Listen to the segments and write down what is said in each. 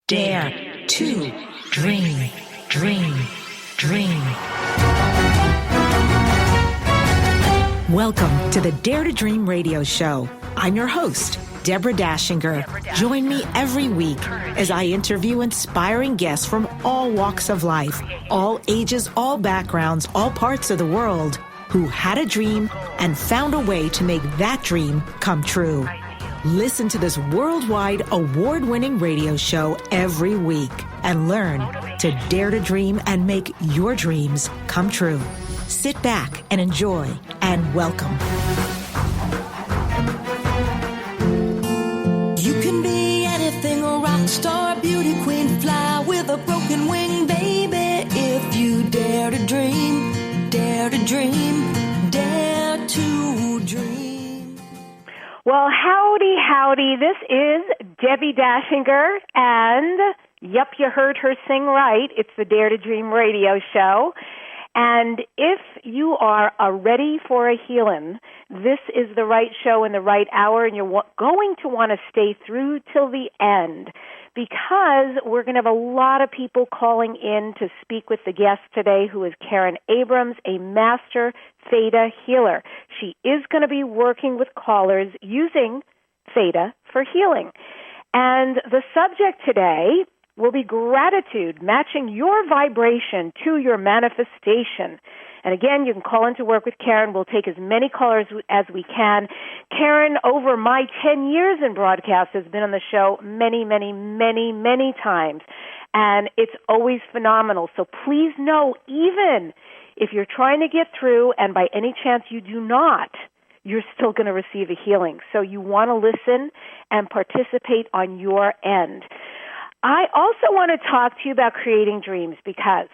Dare to dream, dream, dream. Welcome to the Dare to Dream radio show. I'm your host, Debbi Dachinger. Join me every week as I interview inspiring guests from all walks of life, all ages, all backgrounds, all parts of the world, who had a dream and found a way to make that dream come true. Listen to this worldwide award-winning radio show every week and learn to dare to dream and make your dreams come true. Sit back and enjoy, and welcome. You can be anything, a rock star, beauty queen, fly with a broken wing, baby. If you dare to dream, dare to dream, dare to dream. Well, howdy. This is Debbi Dachinger, and yep, you heard her sing right. It's the Dare to Dream radio show. And if you are ready for a healing, this is the right show in the right hour, and you're going to want to stay through till the end, because we're going to have a lot of people calling in to speak with the guest today, who is Karen-Abrams, a master Theta healer. She is going to be working with callers using Theta for healing. And the subject today will be gratitude, matching your vibration to your manifestation. And again, you can call in to work with Karen. We'll take as many callers as we can. Karen, over my 10 years in broadcast, has been on the show many, many times. And it's always phenomenal. So please know, even if you're trying to get through and by any chance you do not, you're still going to receive a healing. So you want to listen and participate on your end. I also want to talk to you about creating dreams, because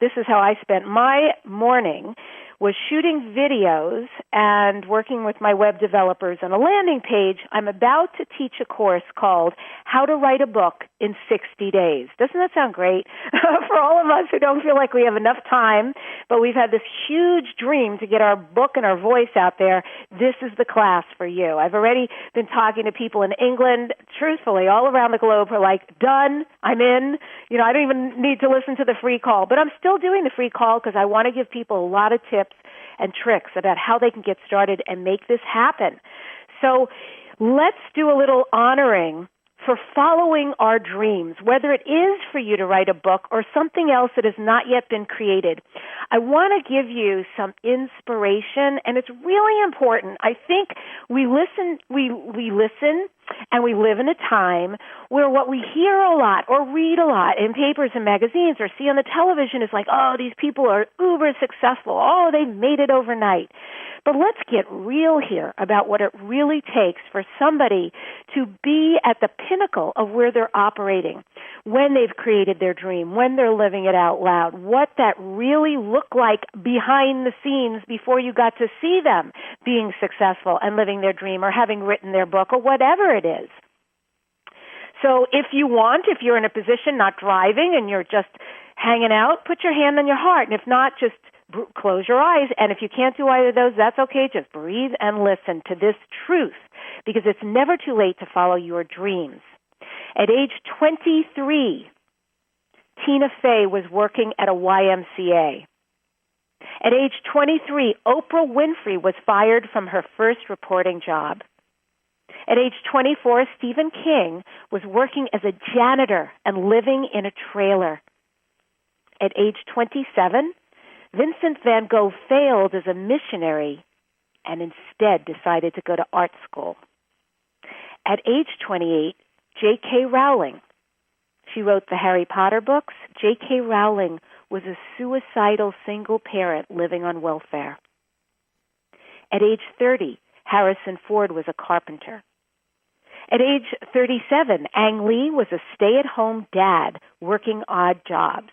this is how I spent my morning, was shooting videos and working with my web developers on a landing page. I'm about to teach a course called How to Write a Book in 60 Days. Doesn't that sound great? For all of us who don't feel like we have enough time, but we've had this huge dream to get our book and our voice out there, this is the class for you. I've already been talking to people in England, truthfully, all around the globe, who are like, done, I'm in. I don't even need to listen to the free call, but I'm still doing the free call because I want to give people a lot of tips and tricks about how they can get started and make this happen. So let's do a little honoring for following our dreams, whether it is for you to write a book or something else that has not yet been created. I want to give you some inspiration, and it's really important. I think we listen and we live in a time where what we hear a lot or read a lot in papers and magazines or see on the television is like, oh, these people are uber successful. Oh, they made it overnight. But let's get real here about what it really takes for somebody to be at the pinnacle of where they're operating, when they've created their dream, when they're living it out loud, what that really looked like behind the scenes before you got to see them being successful and living their dream or having written their book or whatever it is. So if you're in a position not driving and you're just hanging out, put your hand on your heart. And if not, just close your eyes. And if you can't do either of those, that's okay. Just breathe and listen to this truth, because it's never too late to follow your dreams. At age 23, Tina Fey was working at a YMCA. At age 23, Oprah Winfrey was fired from her first reporting job. At age 24, Stephen King was working as a janitor and living in a trailer. At age 27, Vincent van Gogh failed as a missionary and instead decided to go to art school. At age 28, J.K. Rowling, she wrote the Harry Potter books. J.K. Rowling was a suicidal single parent living on welfare. At age 30, Harrison Ford was a carpenter. At age 37, Ang Lee was a stay-at-home dad working odd jobs.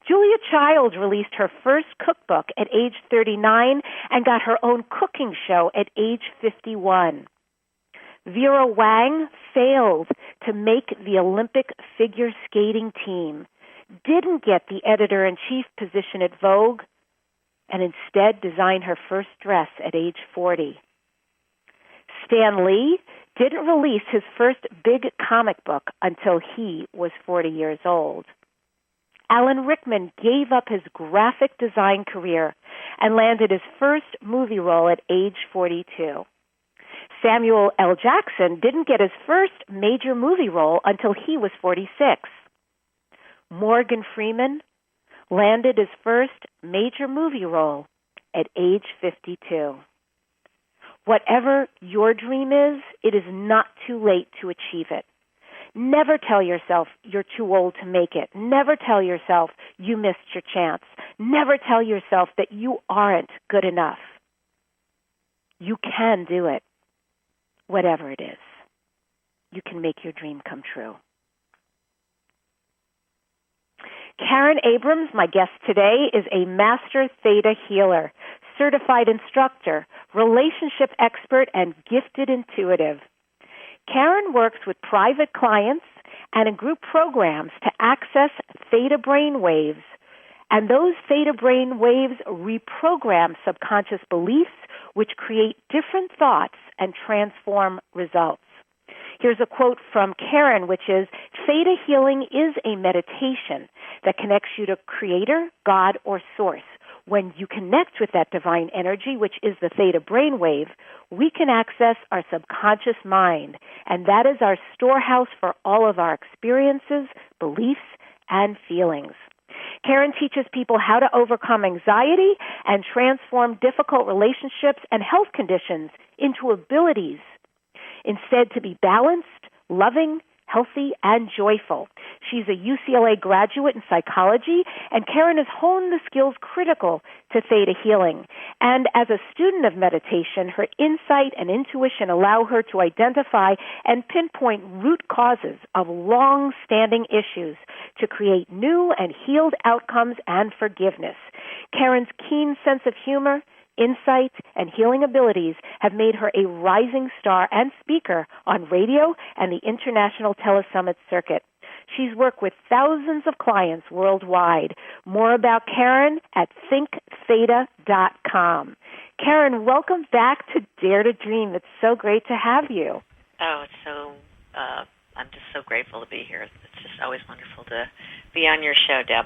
Julia Childs released her first cookbook at age 39 and got her own cooking show at age 51. Vera Wang failed to make the Olympic figure skating team, didn't get the editor-in-chief position at Vogue, and instead designed her first dress at age 40. Stan Lee didn't release his first big comic book until he was 40 years old. Alan Rickman gave up his graphic design career and landed his first movie role at age 42. Samuel L. Jackson didn't get his first major movie role until he was 46. Morgan Freeman landed his first major movie role at age 52. Whatever your dream is, it is not too late to achieve it. Never tell yourself you're too old to make it. Never tell yourself you missed your chance. Never tell yourself that you aren't good enough. You can do it, whatever it is. You can make your dream come true. Karen-Abrams, my guest today, is a master Theta healer, certified instructor, relationship expert, and gifted intuitive. Karen works with private clients and in group programs to access Theta brain waves, and those Theta brain waves reprogram subconscious beliefs which create different thoughts and transform results. Here's a quote from Karen, which is, Theta healing is a meditation that connects you to Creator, God, or Source. When you connect with that divine energy, which is the Theta brainwave, we can access our subconscious mind, and that is our storehouse for all of our experiences, beliefs, and feelings. Karen teaches people how to overcome anxiety and transform difficult relationships and health conditions into abilities, instead to be balanced, loving, healthy, and joyful. She's a UCLA graduate in psychology, and Karen has honed the skills critical to Theta healing. And as a student of meditation, her insight and intuition allow her to identify and pinpoint root causes of long-standing issues to create new and healed outcomes and forgiveness. Karen's keen sense of humor, insight, and healing abilities have made her a rising star and speaker on radio and the International Telesummit Circuit. She's worked with thousands of clients worldwide. More about Karen at thinktheta.com. Karen, welcome back to Dare to Dream. It's so great to have you. Oh, it's so, I'm just so grateful to be here. It's just always wonderful to be on your show, Deb.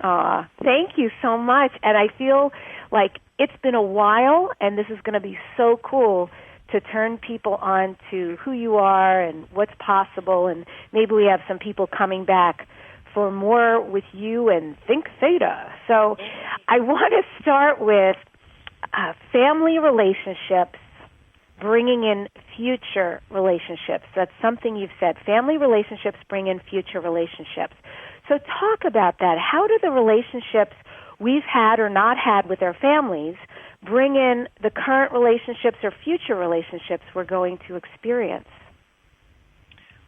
Aw, thank you so much. And I feel like it's been a while, and this is going to be so cool to turn people on to who you are and what's possible, and maybe we have some people coming back for more with you and Think Theta. So I want to start with family relationships, bringing in future relationships. That's something you've said. Family relationships bring in future relationships. So talk about that. How do the relationships we've had or not had with our families bring in the current relationships or future relationships we're going to experience?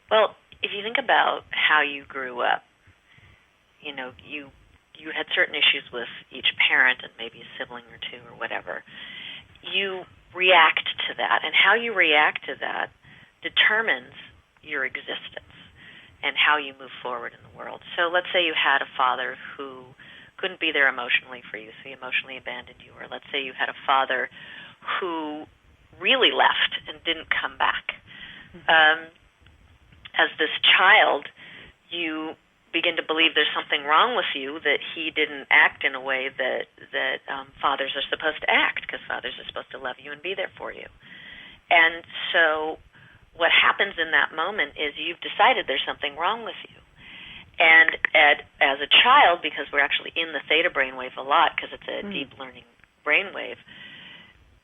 Well, if you think about how you grew up, you know, you had certain issues with each parent and maybe a sibling or two or whatever. You react to that, and how you react to that determines your existence and how you move forward in the world. So let's say you had a father who couldn't be there emotionally for you, so he emotionally abandoned you. Or let's say you had a father who really left and didn't come back. As this child, you begin to believe there's something wrong with you, that he didn't act in a way that fathers are supposed to act, because fathers are supposed to love you and be there for you. And so what happens in that moment is you've decided there's something wrong with you. And as a child, because we're actually in the theta brainwave a lot, because it's a deep learning brainwave,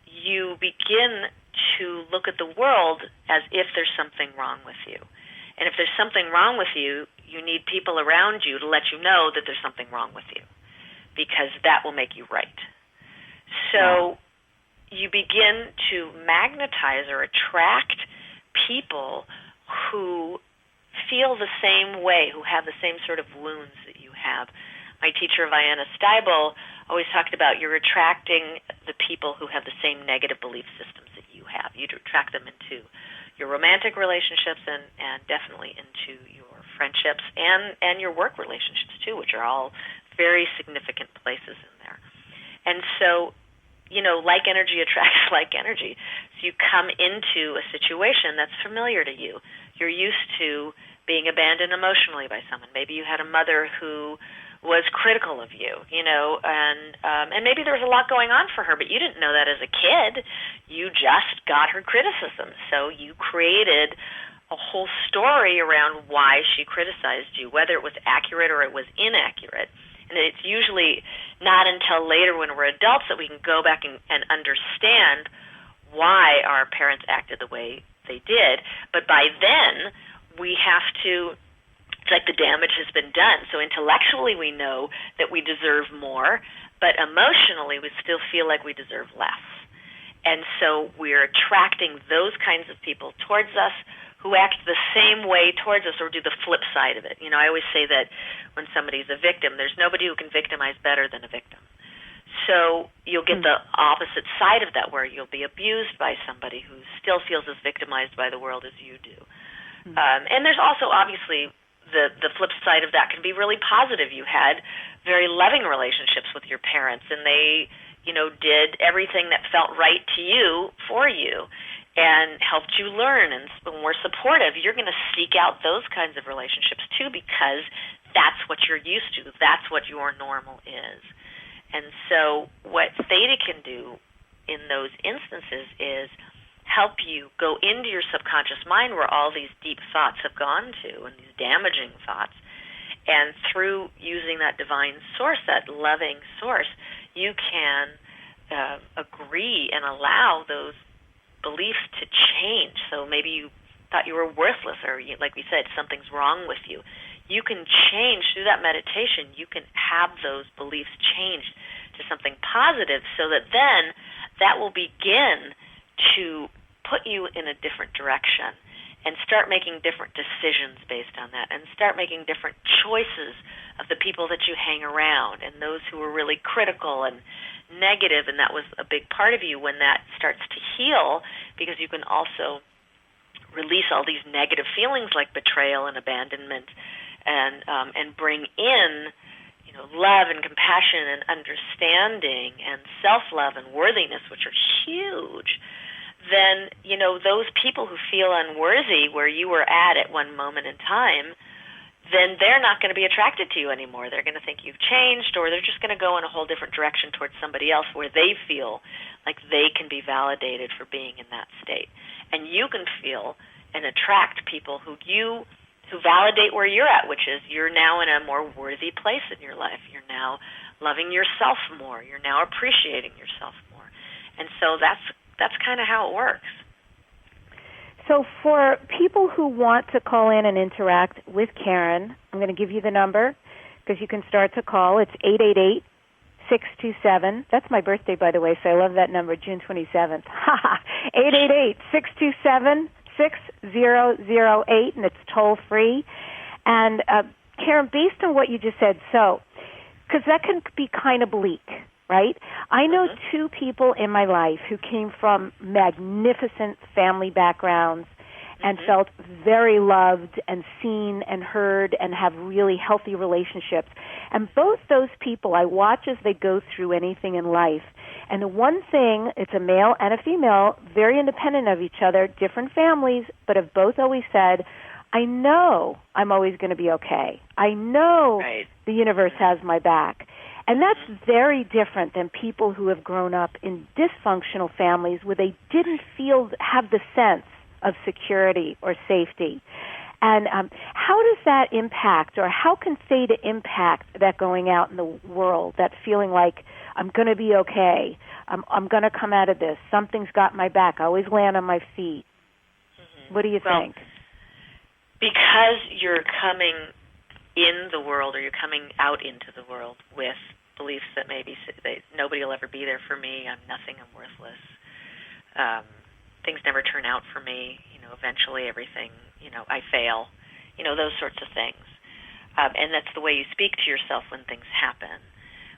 you begin to look at the world as if there's something wrong with you. And if there's something wrong with you, you need people around you to let you know that there's something wrong with you, because that will make you right. So you begin to magnetize or attract people who feel the same way, who have the same sort of wounds that you have. My teacher, Vienna Steibel, always talked about you're attracting the people who have the same negative belief systems that you have. You attract them into your romantic relationships and definitely into your friendships and your work relationships too, which are all very significant places in there. And so like energy attracts like energy. So you come into a situation that's familiar to you. You're used to being abandoned emotionally by someone. Maybe you had a mother who was critical of you, and maybe there was a lot going on for her, but you didn't know that as a kid. You just got her criticism. So you created a whole story around why she criticized you, whether it was accurate or it was inaccurate. And it's usually not until later when we're adults that we can go back and understand why our parents acted the way they did. But by then, we have to, it's like the damage has been done. So intellectually we know that we deserve more, but emotionally we still feel like we deserve less. And so we're attracting those kinds of people towards us who act the same way towards us or do the flip side of it. I always say that when somebody's a victim, there's nobody who can victimize better than a victim. So you'll get the opposite side of that, where you'll be abused by somebody who still feels as victimized by the world as you do. And there's also obviously the flip side of that can be really positive. You had very loving relationships with your parents, and they, did everything that felt right to you for you and helped you learn and were supportive. You're going to seek out those kinds of relationships too, because that's what you're used to. That's what your normal is. And so what Theta can do in those instances is help you go into your subconscious mind where all these deep thoughts have gone to and these damaging thoughts. And through using that divine source, that loving source, you can agree and allow those beliefs to change. So maybe you thought you were worthless, or like we said, something's wrong with you. You can change through that meditation. You can have those beliefs changed to something positive, so that then that will begin to put you in a different direction and start making different decisions based on that, and start making different choices of the people that you hang around and those who are really critical and negative. And that was a big part of you. When that starts to heal, because you can also release all these negative feelings like betrayal and abandonment, and bring in love and compassion and understanding and self-love and worthiness, which are huge, then those people who feel unworthy where you were at one moment in time, then they're not going to be attracted to you anymore. They're going to think you've changed, or they're just going to go in a whole different direction towards somebody else where they feel like they can be validated for being in that state. And you can feel and attract people who validate where you're at, which is you're now in a more worthy place in your life. You're now loving yourself more. You're now appreciating yourself more. And so that's kind of how it works. So for people who want to call in and interact with Karen, I'm going to give you the number because you can start to call. It's 888-627. That's my birthday, by the way, so I love that number, June 27th. 888-627-6008, and it's toll-free. And Karen, based on what you just said, because that can be kind of bleak, right? I know two people in my life who came from magnificent family backgrounds and felt very loved and seen and heard and have really healthy relationships. And both those people, I watch as they go through anything in life. And the one thing, it's a male and a female, very independent of each other, different families, but have both always said, I know I'm always going to be okay. I know the universe has my back. And that's very different than people who have grown up in dysfunctional families where they didn't have the sense of security or safety. And how does that impact, or how can Theta impact that going out in the world, that feeling like I'm going to be okay, I'm going to come out of this, something's got my back, I always land on my feet? What do you think? Because you're coming in the world, or you're coming out into the world with beliefs that maybe nobody will ever be there for me, I'm nothing, I'm worthless, things never turn out for me, eventually everything, I fail, those sorts of things. And that's the way you speak to yourself when things happen.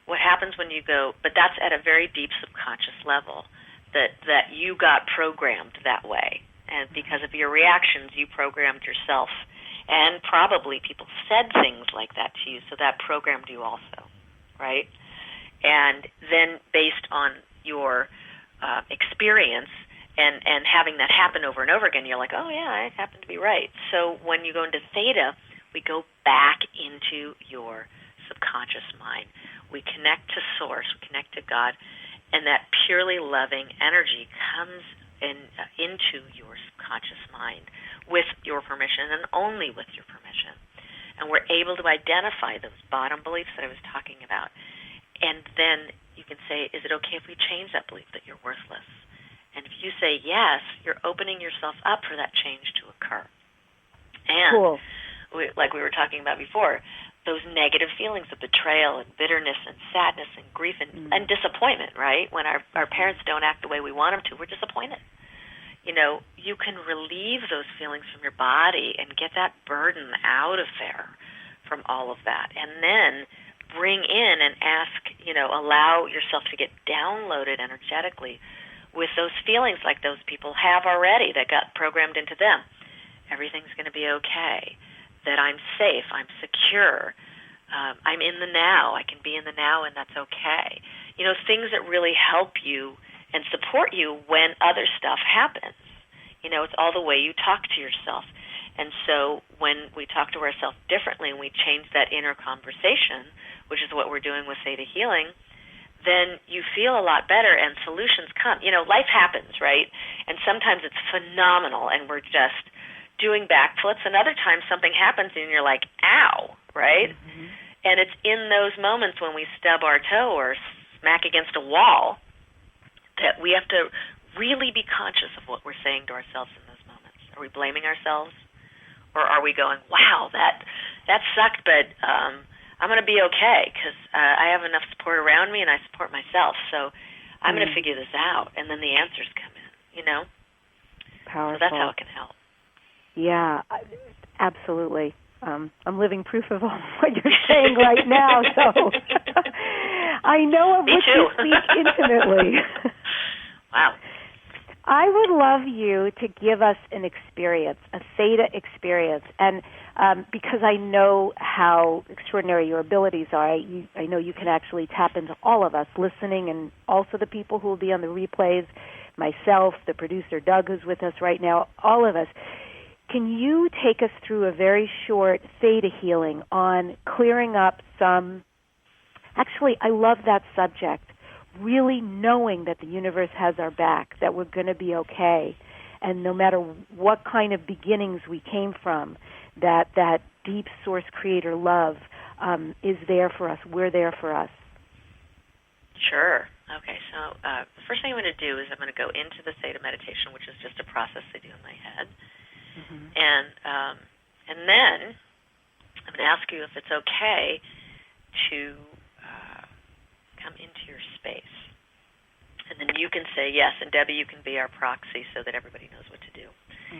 What happens when you go, but that's at a very deep subconscious level, that you got programmed that way. And because of your reactions, you programmed yourself. And probably people said things like that to you, so that programmed you also, right? And then based on your experience and having that happen over and over again, you're like, oh, yeah, I happen to be right. So when you go into Theta, we go back into your subconscious mind. We connect to Source, we connect to God, and that purely loving energy comes into your subconscious mind with your permission and only with your permission. And we're able to identify those bottom beliefs that I was talking about. And then you can say, is it okay if we change that belief that you're worthless? And if you say yes, you're opening yourself up for that change to occur. And cool. Like we were talking about before, those negative feelings of betrayal and bitterness and sadness and grief and disappointment, right? When our parents don't act the way we want them to, we're disappointed. You can relieve those feelings from your body and get that burden out of there from all of that. And then bring in and ask, allow yourself to get downloaded energetically with those feelings like those people have already that got programmed into them. Everything's going to be okay, that I'm safe, I'm secure, I'm in the now, I can be in the now, and that's okay. Things that really help you and support you when other stuff happens. It's all the way you talk to yourself. And so when we talk to ourselves differently and we change that inner conversation, which is what we're doing with Theta Healing, then you feel a lot better and solutions come. Life happens, right? And sometimes it's phenomenal and we're just doing backflips, and other times something happens and you're like, ow, right? Mm-hmm. And it's in those moments when we stub our toe or smack against a wall that we have to really be conscious of what we're saying to ourselves in those moments. Are we blaming ourselves? Or are we going, wow, that sucked, but I'm going to be okay because I have enough support around me and I support myself, so I'm going to figure this out. And then the answers come in, Powerful. So that's how it can help. Yeah, absolutely. I'm living proof of all what you're saying right now, so I know of what you speak intimately. Wow. I would love you to give us an experience, a Theta experience, and because I know how extraordinary your abilities are, I know you can actually tap into all of us listening, and also the people who will be on the replays, myself, the producer Doug who's with us right now, all of us. Can you take us through a very short Theta healing on clearing up some, actually I love that subject, really knowing that the universe has our back, that we're going to be okay, and no matter what kind of beginnings we came from, that deep source creator love is there for us. We're there for us. Sure. Okay, so the first thing I'm going to do is I'm going to go into the Theta meditation, which is just a process I do in my head. Mm-hmm. And then I'm going to ask you if it's okay to come into your space. And then you can say yes, and Debbie, you can be our proxy so that everybody knows what to do.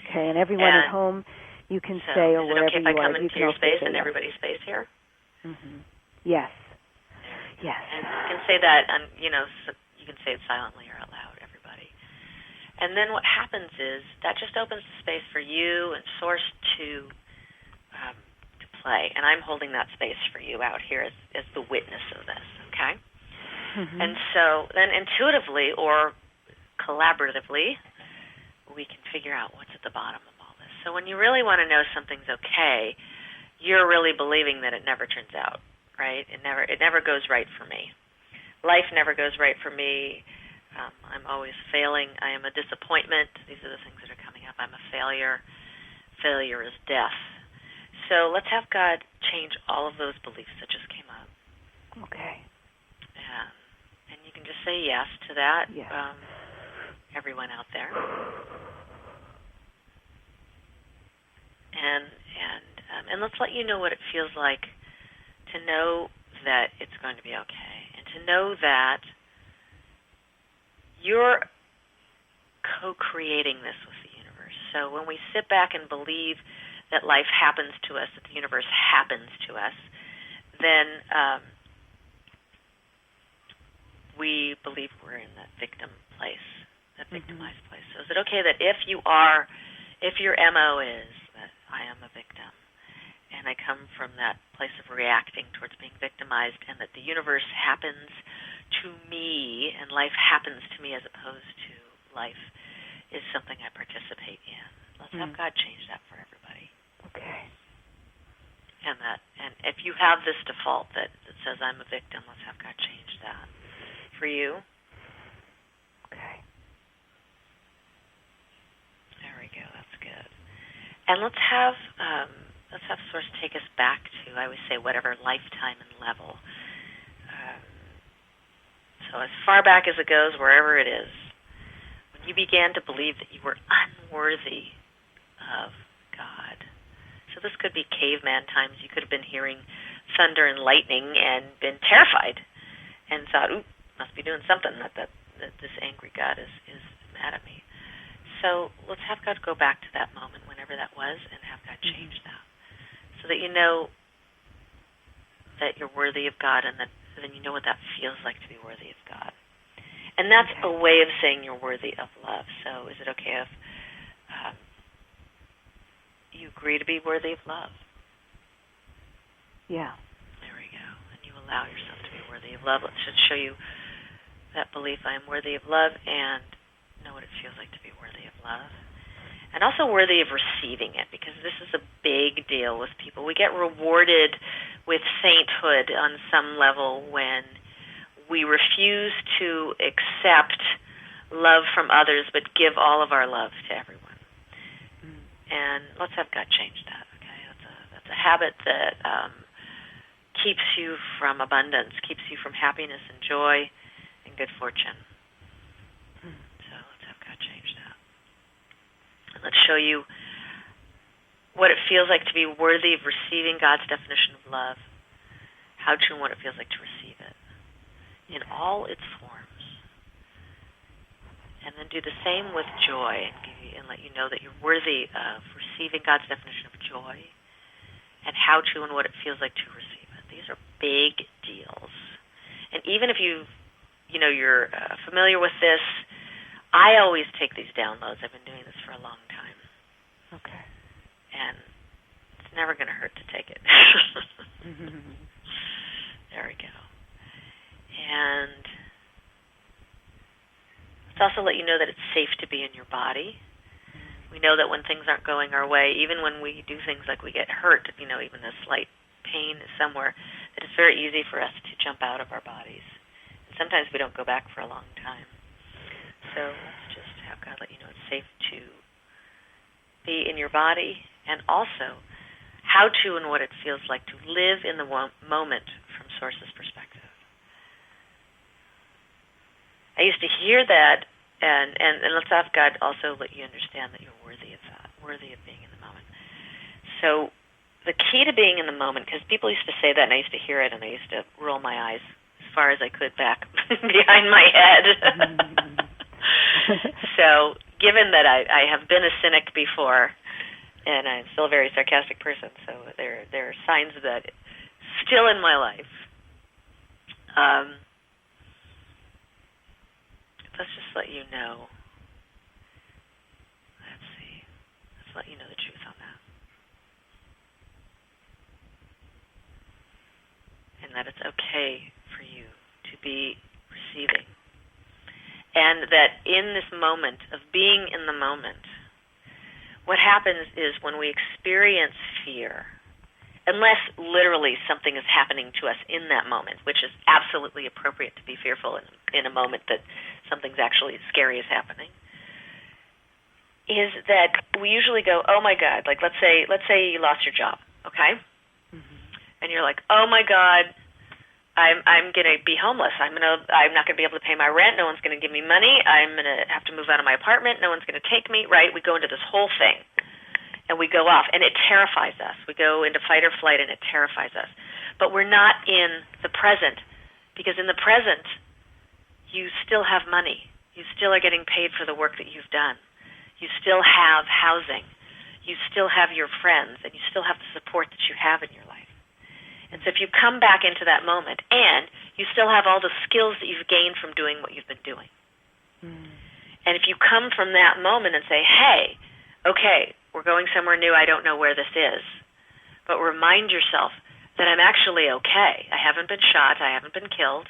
Okay, and everyone at home, you can say, or wherever you are. Is it okay if I come into your space and everybody's space here? Mm-hmm. Yes. Yes. And you can say that, and you can say it silently or out loud, everybody. And then what happens is that just opens the space for you and Source to play. And I'm holding that space for you out here as the witness of this, okay? Mm-hmm. And so then intuitively or collaboratively, we can figure out what's at the bottom of all this. So when you really want to know something's okay, you're really believing that it never turns out, right? It never goes right for me. Life never goes right for me. I'm always failing. I am a disappointment. These are the things that are coming up. I'm a failure. Failure is death. So let's have God change all of those beliefs that just came up. Okay. And you can just say yes to that, yes. Everyone out there. And let's let you know what it feels like to know that it's going to be okay, and to know that you're co-creating this with the universe. So when we sit back and believe that life happens to us, that the universe happens to us, then we believe we're in that victim place, that victimized place. So is it okay that if your MO is that I am a victim, and I come from that place of reacting towards being victimized, and that the universe happens to me and life happens to me as opposed to life is something I participate in. Let's have God change that for everybody. Okay. And if you have this default that says I'm a victim, let's have God change that for you. Okay. There we go. That's good. And let's have Source take us back to, I always say, whatever lifetime and level. So as far back as it goes, wherever it is, when you began to believe that you were unworthy of God. So this could be caveman times. You could have been hearing thunder and lightning and been terrified and thought, ooh, must be doing something that this angry God is mad at me. So let's have God go back to that moment, whenever that was, and have God change that, so that you know that you're worthy of God, and then you know what that feels like to be worthy of God. And that's a way of saying you're worthy of love. So is it okay if you agree to be worthy of love? Yeah. There we go. And you allow yourself to be worthy of love. Let's just show you that belief, I am worthy of love, and know what it feels like to be worthy of love. And also worthy of receiving it, because this is a big deal with people. We get rewarded with sainthood on some level when we refuse to accept love from others but give all of our love to everyone. And let's have God change that, okay? That's a habit that keeps you from abundance, keeps you from happiness and joy and good fortune. So let's have God change that. And let's show you what it feels like to be worthy of receiving God's definition of love, how to and what it feels like to receive it in all its forms. And then do the same with joy and let you know that you're worthy of receiving God's definition of joy and how to and what it feels like to receive it. These are big deals. And even if you're familiar with this, I always take these downloads. I've been doing this for a long time. Okay. And it's never going to hurt to take it. There we go. And let's also let you know that it's safe to be in your body. We know that when things aren't going our way, even when we do things like we get hurt, even a slight pain somewhere, that it's very easy for us to jump out of our bodies. And sometimes we don't go back for a long time. So let's just have God let you know it's safe to be in your body, and also how to and what it feels like to live in the moment from Source's perspective. I used to hear that, and let's have God also let you understand that you're worthy of that, worthy of being in the moment. So the key to being in the moment, because people used to say that, and I used to hear it, and I used to roll my eyes as far as I could back behind my head. So given that I have been a cynic before, and I'm still a very sarcastic person, so there are signs of that still in my life. Let's just let you know. Let's see. Let's let you know the truth on that. And that it's okay for you to be receiving. And that in this moment of being in the moment, what happens is when we experience fear, unless literally something is happening to us in that moment, which is absolutely appropriate to be fearful in a moment that something's actually scary is happening, is that we usually go, oh my God, like let's say you lost your job, okay? Mm-hmm. And you're like, oh my God, I'm going to be homeless. I'm not going to be able to pay my rent. No one's going to give me money. I'm going to have to move out of my apartment. No one's going to take me, right? We go into this whole thing. And we go off, and it terrifies us. We go into fight or flight, and it terrifies us. But we're not in the present, because in the present, you still have money. You still are getting paid for the work that you've done. You still have housing. You still have your friends, and you still have the support that you have in your life. And so if you come back into that moment, and you still have all the skills that you've gained from doing what you've been doing, and if you come from that moment and say, hey, okay, we're going somewhere new, I don't know where this is, but remind yourself that I'm actually okay. I haven't been shot. I haven't been killed.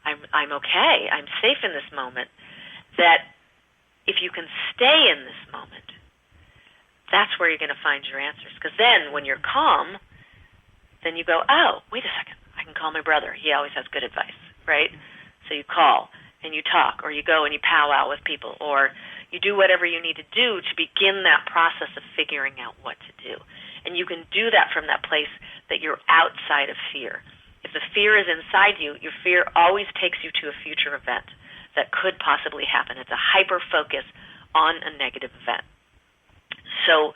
I'm I'm okay, I'm safe in this moment, that if you can stay in this moment, that's where you're going to find your answers. Because then when you're calm, then you go, oh, wait a second, I can call my brother. He always has good advice, right? So you call and you talk, or you go and you powwow with people, or you do whatever you need to do to begin that process of figuring out what to do. And you can do that from that place that you're outside of fear. If the fear is inside you, your fear always takes you to a future event that could possibly happen. It's a hyper-focus on a negative event. So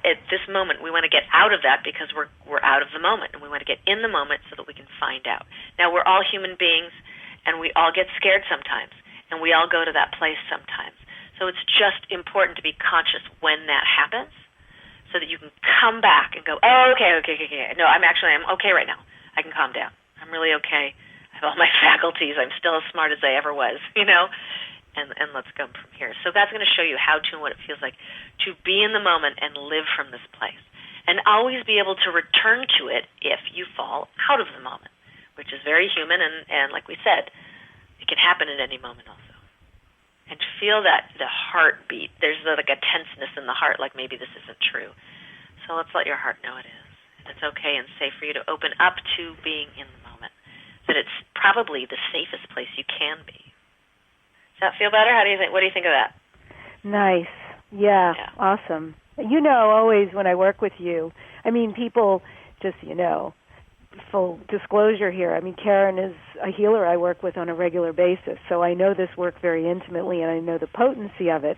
at this moment, we want to get out of that because we're out of the moment, and we want to get in the moment so that we can find out. Now, we're all human beings, and we all get scared sometimes, and we all go to that place sometimes. So it's just important to be conscious when that happens so that you can come back and go, oh, okay. No, I'm okay right now. I can calm down. I'm really okay. I have all my faculties. I'm still as smart as I ever was, and let's go from here. So that's going to show you how to and what it feels like to be in the moment and live from this place, and always be able to return to it if you fall out of the moment, which is very human, and like we said, it can happen at any moment also. And to feel that, the heartbeat, there's like a tenseness in the heart, like maybe this isn't true. So let's let your heart know it is. And it's okay and safe for you to open up to being in the moment, that it's probably the safest place you can be. Does that feel better? What do you think of that? Nice. Yeah. Awesome. Always when I work with you, people just, full disclosure here, Karen is a healer I work with on a regular basis, so I know this work very intimately, and I know the potency of it,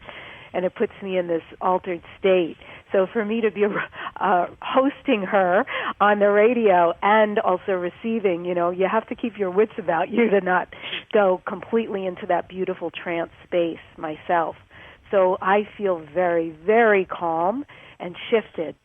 and it puts me in this altered state. So for me to be hosting her on the radio and also receiving, you have to keep your wits about you to not go completely into that beautiful trance space myself. So I feel very, very calm and shifted.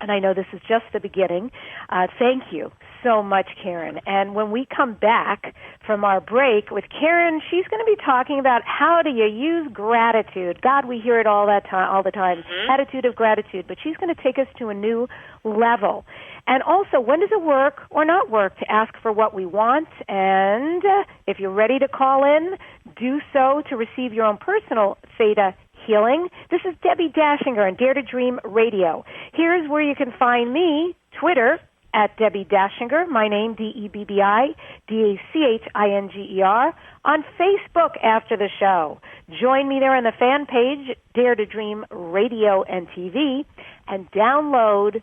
And I know this is just the beginning. Thank you so much, Karen. And when we come back from our break with Karen, she's going to be talking about how do you use gratitude. God, we hear it all the time, attitude of gratitude. But she's going to take us to a new level. And also, when does it work or not work to ask for what we want? And if you're ready to call in, do so to receive your own personal Theta healing. This is Debbi Dachinger on Dare to Dream Radio. Here's where you can find me, Twitter, at Debbi Dachinger, my name, DebbieDachinger, on Facebook after the show. Join me there on the fan page, Dare to Dream Radio and TV, and download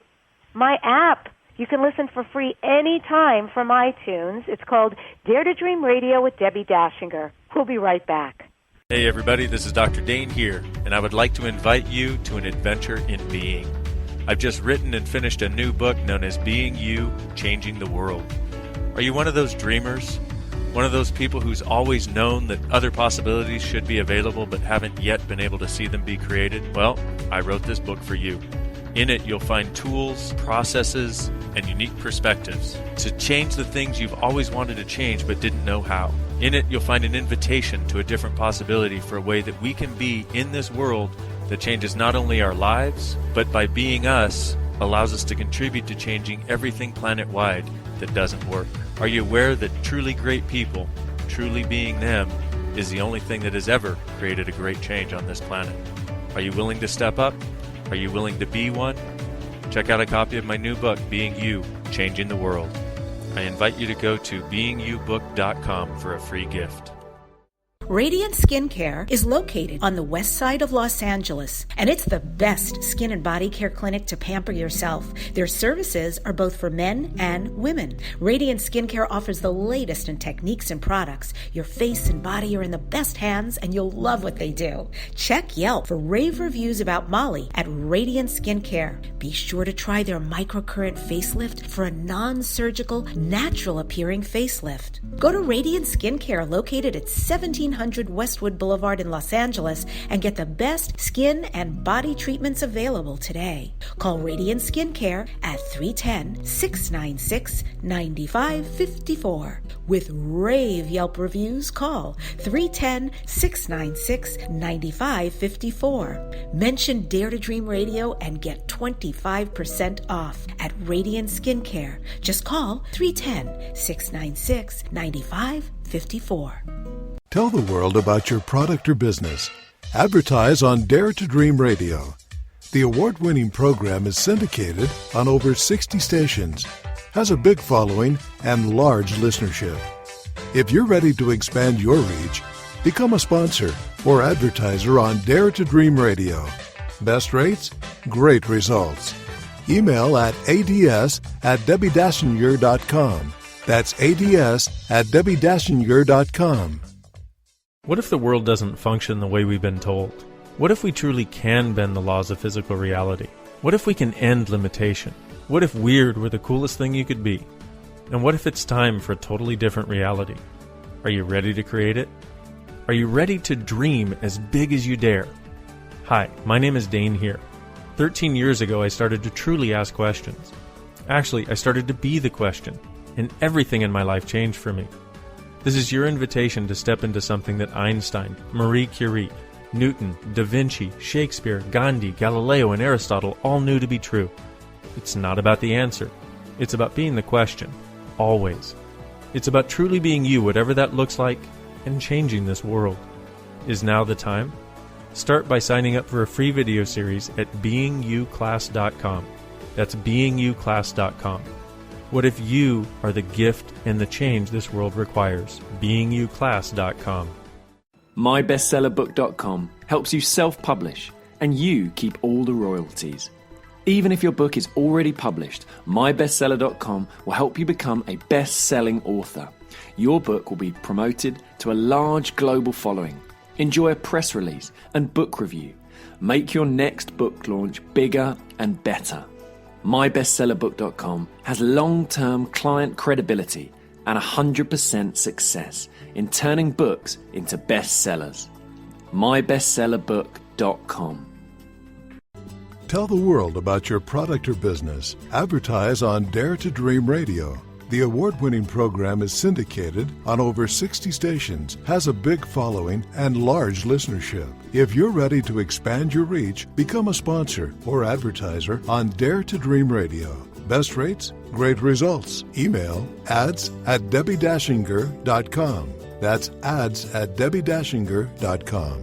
my app. You can listen for free anytime from iTunes. It's called Dare to Dream Radio with Debbi Dachinger. We'll be right back. Hey everybody, this is Dr. Dane here, and I would like to invite you to an adventure in being. I've just written and finished a new book known as Being You, Changing the World. Are you one of those dreamers? One of those people who's always known that other possibilities should be available but haven't yet been able to see them be created? Well, I wrote this book for you. In it, you'll find tools, processes, and unique perspectives to change the things you've always wanted to change but didn't know how. In it, you'll find an invitation to a different possibility for a way that we can be in this world that changes not only our lives, but by being us, allows us to contribute to changing everything planet-wide that doesn't work. Are you aware that truly great people, truly being them, is the only thing that has ever created a great change on this planet? Are you willing to step up? Are you willing to be one? Check out a copy of my new book, Being You, Changing the World. I invite you to go to beingyoubook.com for a free gift. Radiant Skincare is located on the west side of Los Angeles, and it's the best skin and body care clinic to pamper yourself. Their services are both for men and women. Radiant Skincare offers the latest in techniques and products. Your face and body are in the best hands, and you'll love what they do. Check Yelp for rave reviews about Molly at Radiant Skincare. Be sure to try their microcurrent facelift for a non-surgical, natural-appearing facelift. Go to Radiant Skincare, located at 1700 Westwood Boulevard in Los Angeles, and get the best skin and body treatments available today. Call Radiant Skincare at 310-696-9554. With rave Yelp reviews, call 310-696-9554. Mention Dare to Dream Radio and get 25% off at Radiant Skincare. Just call 310-696-9554. Tell the world about your product or business. Advertise on Dare to Dream Radio. The award-winning program is syndicated on over 60 stations, has a big following and large listenership. If you're ready to expand your reach, become a sponsor or advertiser on Dare to Dream Radio. Best rates, great results. Email at ads@DebbiDachinger.com. That's ads@DebbiDachinger.com. What if the world doesn't function the way we've been told? What if we truly can bend the laws of physical reality? What if we can end limitation? What if weird were the coolest thing you could be? And what if it's time for a totally different reality? Are you ready to create it? Are you ready to dream as big as you dare? Hi, my name is Dane here. 13 years ago, I started to truly ask questions. Actually, I started to be the question, and everything in my life changed for me. This is your invitation to step into something that Einstein, Marie Curie, Newton, Da Vinci, Shakespeare, Gandhi, Galileo, and Aristotle all knew to be true. It's not about the answer. It's about being the question, always. It's about truly being you, whatever that looks like, and changing this world. Is now the time? Start by signing up for a free video series at beingyouclass.com. That's beingyouclass.com. What if you are the gift and the change this world requires? beingyouclass.com. MyBestsellerBook.com helps you self-publish, and you keep all the royalties. Even if your book is already published, MyBestseller.com will help you become a best-selling author. Your book will be promoted to a large global following. Enjoy a press release and book review. Make your next book launch bigger and better. MyBestsellerBook.com has long-term client credibility and 100% success in turning books into bestsellers. MyBestsellerBook.com. Tell the world about your product or business. Advertise on Dare to Dream Radio. The award-winning program is syndicated on over 60 stations, has a big following and large listenership. If you're ready to expand your reach, become a sponsor or advertiser on Dare to Dream Radio. Best rates, great results. Email ads@DebbiDachinger.com. That's ads@DebbiDachinger.com.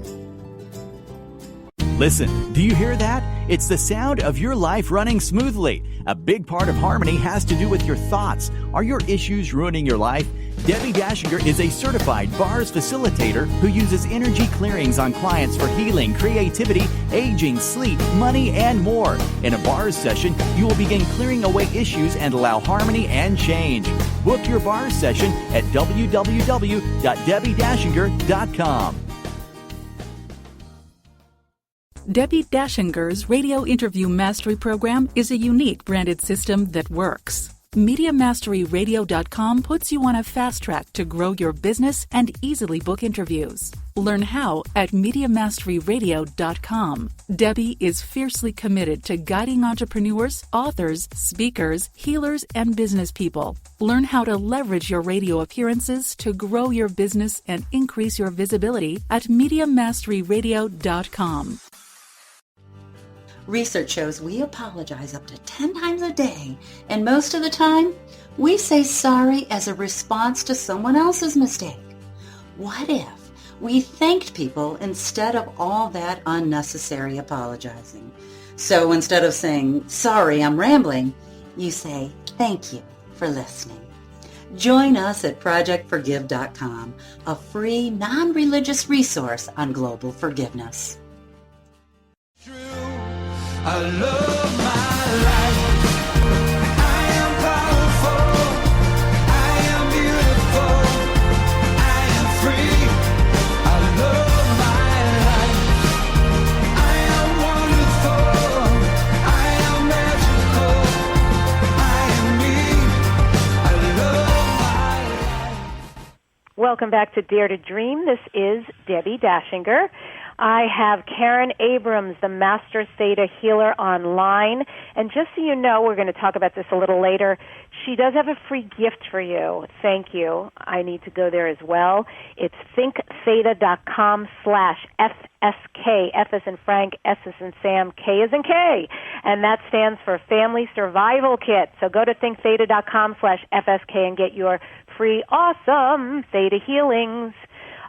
Listen, do you hear that? It's the sound of your life running smoothly. A big part of harmony has to do with your thoughts. Are your issues ruining your life? Debbi Dachinger is a certified bars facilitator who uses energy clearings on clients for healing, creativity, aging, sleep, money, and more. In a bars session, you will begin clearing away issues and allow harmony and change. Book your bars session at www.DebbiDachinger.com. Debbi Dachinger's Radio Interview Mastery Program is a unique branded system that works. MediaMasteryRadio.com puts you on a fast track to grow your business and easily book interviews. Learn how at MediaMasteryRadio.com. Debbi is fiercely committed to guiding entrepreneurs, authors, speakers, healers, and business people. Learn how to leverage your radio appearances to grow your business and increase your visibility at MediaMasteryRadio.com. Research shows we apologize up to 10 times a day, and most of the time, we say sorry as a response to someone else's mistake. What if we thanked people instead of all that unnecessary apologizing? So instead of saying, sorry, I'm rambling, you say, thank you for listening. Join us at ProjectForgive.com, a free, non-religious resource on global forgiveness. I love my life. I am powerful. I am beautiful. I am free. I love my life. I am wonderful. I am magical. I am me. I love my life. Welcome back to Dare to Dream. This is Debbi Dachinger. I have Karen Abrams, the Master Theta Healer, online. And just so you know, we're going to talk about this a little later. She does have a free gift for you. Thank you. I need to go there as well. It's thinktheta.com/FSK. F as in Frank, S as in Sam, K as in K. And that stands for Family Survival Kit. So go to thinktheta.com/FSK and get your free awesome Theta healings.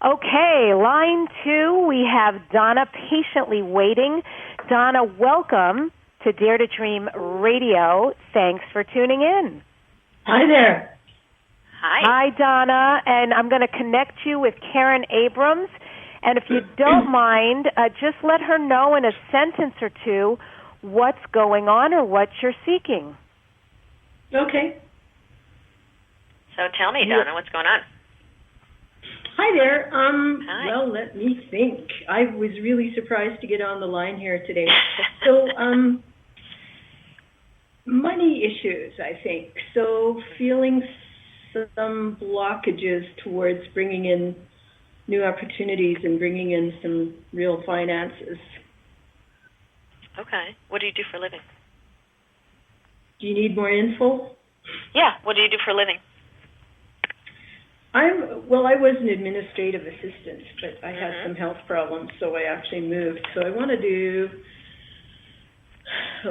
Okay, line 2, we have Donna patiently waiting. Donna, welcome to Dare to Dream Radio. Thanks for tuning in. Hi there. Hi, Donna, and I'm going to connect you with Karen Abrams. And if you don't mind, just let her know in a sentence or two what's going on or what you're seeking. Okay. So tell me, Donna, what's going on? Hi there. Hi. Well, let me think. I was really surprised to get on the line here today. So, money issues, I think. So, feeling some blockages towards bringing in new opportunities and bringing in some real finances. Okay. What do you do for a living? Do you need more info? Yeah. What do you do for a living? I was an administrative assistant, but I had some health problems, so I actually moved. So I want to do,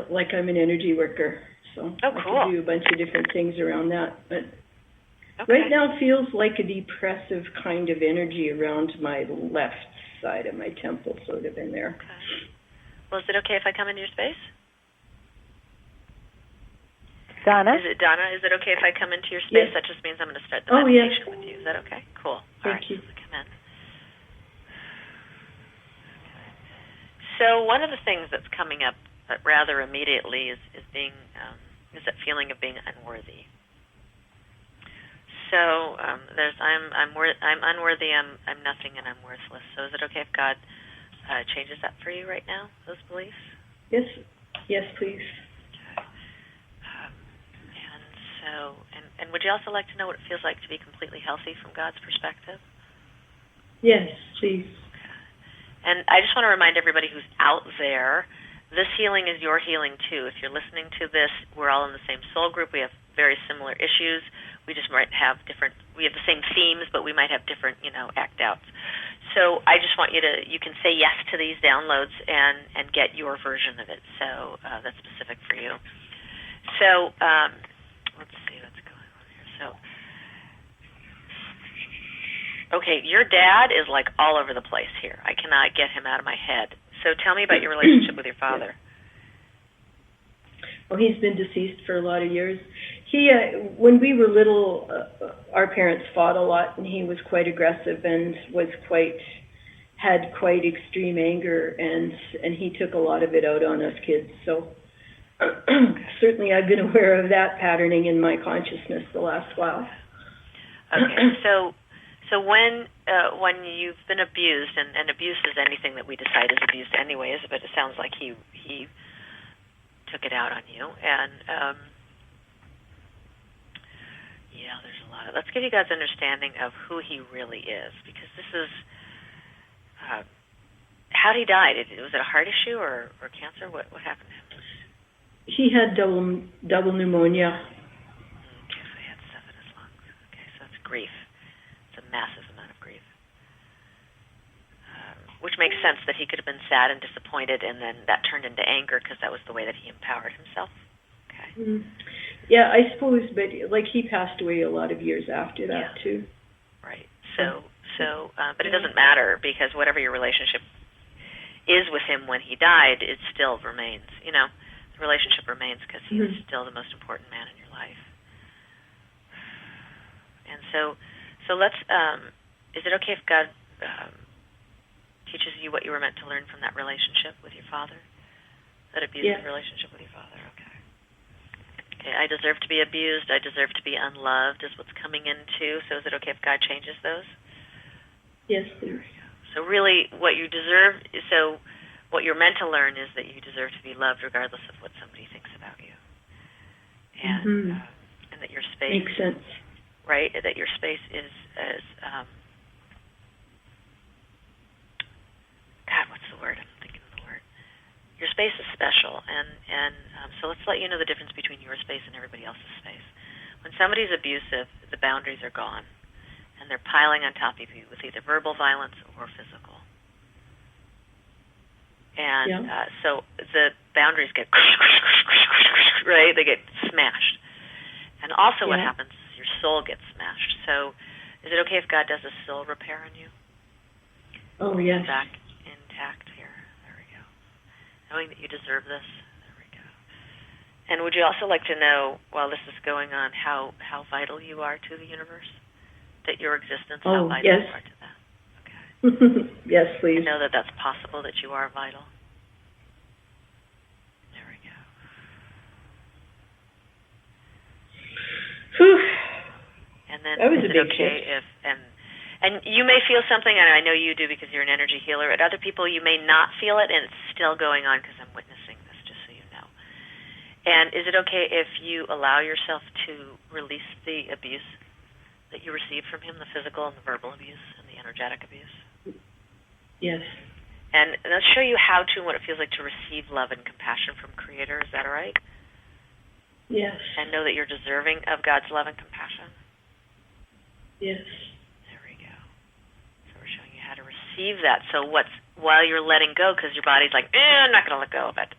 like I'm an energy worker, so I can do a bunch of different things around that. But right now it feels like a depressive kind of energy around my left side of my temple, sort of in there. Okay. Well, is it okay if I come into your space? Donna? Is it okay if I come into your space? Yes. That just means I'm going to start the meditation with you. Is that okay? Cool. Thank you. So come in. So one of the things that's coming up rather immediately is that feeling of being unworthy. So there's I'm unworthy, I'm nothing, and I'm worthless. So is it okay if God changes that for you right now? Those beliefs? Yes, please. And would you also like to know what it feels like to be completely healthy from God's perspective? Yes, please. And I just want to remind everybody who's out there, this healing is your healing too. If you're listening to this, we're all in the same soul group. We have very similar issues. We just might have we have the same themes, but we might have different, act outs. So I just want you can say yes to these downloads and get your version of it. So that's specific for you. So, let's see what's going on here. So, okay, your dad is like all over the place here. I cannot get him out of my head. So tell me about your relationship with your father. Well, he's been deceased for a lot of years. He, when we were little, our parents fought a lot, and he was quite aggressive and had quite extreme anger, and he took a lot of it out on us kids. So. Certainly I've been aware of that patterning in my consciousness the last while. Okay, so when you've been abused, and abuse is anything that we decide is abuse anyways, but it sounds like he took it out on you, and there's a lot of, let's give you guys understanding of who he really is, because this is, how did he die? Was it a heart issue or cancer? What happened to him? He had double pneumonia. Okay, so he had stuff in his lungs. Okay, so it's grief. It's a massive amount of grief. Which makes sense that he could have been sad and disappointed, and then that turned into anger because that was the way that he empowered himself. Okay. Mm-hmm. Yeah, I suppose, but he passed away a lot of years after that too. Right. So, but it doesn't matter, because whatever your relationship is with him when he died, it still remains. The relationship remains because he is still the most important man in your life. And so let's, is it okay if God teaches you what you were meant to learn from that relationship with your father? That abusive relationship with your father? Okay, I deserve to be abused. I deserve to be unloved is what's coming in too. So is it okay if God changes those? Yes, please. So really what you deserve, what you're meant to learn is that you deserve to be loved regardless of what somebody thinks about you. And that your space... Makes sense. Right? That your space is God, what's Your space is special, and so let's let you know the difference between your space and everybody else's space. When somebody's abusive, the boundaries are gone, and they're piling on top of you with either verbal violence or physical. And so the boundaries get, right? They get smashed. And also what happens is your soul gets smashed. So is it okay if God does a soul repair on you? Oh, yes. Back intact here. There we go. Knowing that you deserve this. There we go. And would you also like to know, while this is going on, how vital you are to the universe? That your existence, how vital you are to that? Okay. Yes, please. And know that that's possible, that you are vital. There we go. Whew. And then that was is a it big okay shift. if and you may feel something, and I know you do because you're an energy healer. At other people, you may not feel it, and it's still going on because I'm witnessing this, just so you know. And is it okay if you allow yourself to release the abuse that you received from him, the physical and the verbal abuse and the energetic abuse? Yes. And let's show you how to and what it feels like to receive love and compassion from Creator. Is that all right? Yes. And know that you're deserving of God's love and compassion. Yes. There we go. So we're showing you how to receive that. So while you're letting go, because your body's like, I'm not going to let go of it.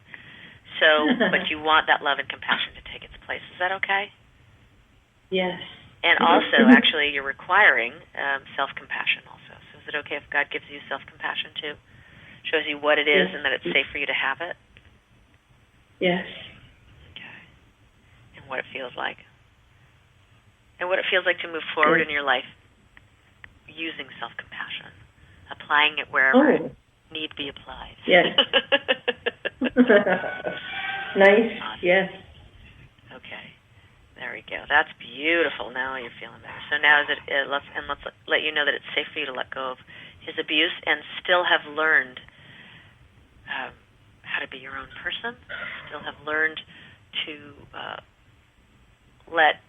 So, but you want that love and compassion to take its place. Is that okay? Yes. And also, actually, you're requiring self-compassion also. So is it okay if God gives you self-compassion too? Shows you what it is and that it's safe for you to have it? Yes. Okay. And what it feels like. And what it feels like to move forward in your life using self-compassion, applying it wherever need be applied. Yes. Nice. Awesome. Yes. Okay. There we go. That's beautiful. Now you're feeling better. So now let's let you know that it's safe for you to let go of his abuse and still have learned how to be your own person. Still have learned to let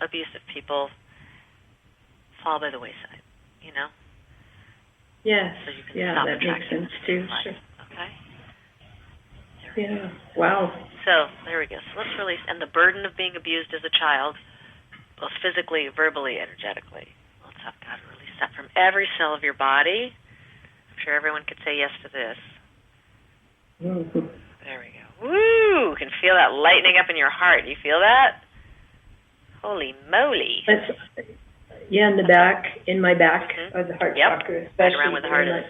abusive people fall by the wayside. You know. Yes. So you can stop that makes sense too. Sure. Okay. Yeah. Wow. So there we go. So let's release, and the burden of being abused as a child, both physically, verbally, energetically. Let's have God release that from every cell of your body. I'm sure everyone could say yes to this. Mm-hmm. There we go. Woo! You can feel that lightening up in your heart. You feel that? Holy moly! In my back, of the heart chakra, especially. Right around where the heart is.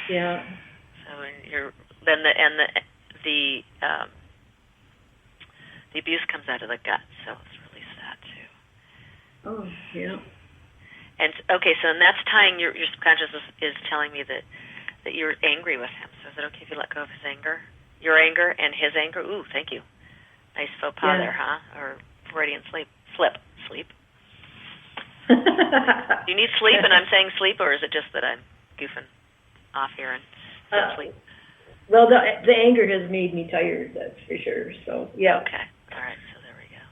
Yeah. So you're the abuse comes out of the gut, so let's release that too. Oh, yeah. And okay, so and that's tying your subconscious is telling me that you're angry with him. So is it okay if you let go of his anger, your anger, and his anger? Ooh, thank you. Nice faux pas there, huh? Or Freudian slip. Do you need sleep, and I'm saying sleep, or is it just that I'm goofing off here and sleep? Well, the anger has made me tired, that's for sure. So, yeah. Okay. All right. So there we go.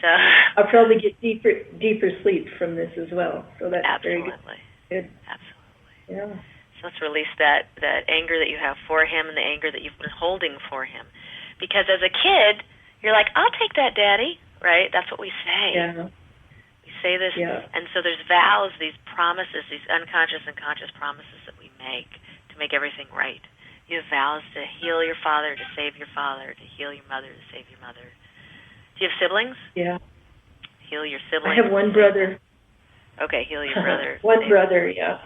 So I'll probably get deeper sleep from this as well. So that's absolutely very good. Absolutely. Yeah. So let's release that anger that you have for him and the anger that you've been holding for him. Because as a kid, you're like, I'll take that, Daddy. Right? That's what we say. Yeah. We say this. Yeah. And so there's vows, these promises, these unconscious and conscious promises that we make to make everything right. You have vows to heal your father, to save your father, to heal your mother, to save your mother. Do you have siblings? Yeah. Heal your siblings. I have one brother. Okay, heal your brother. One brother, yeah.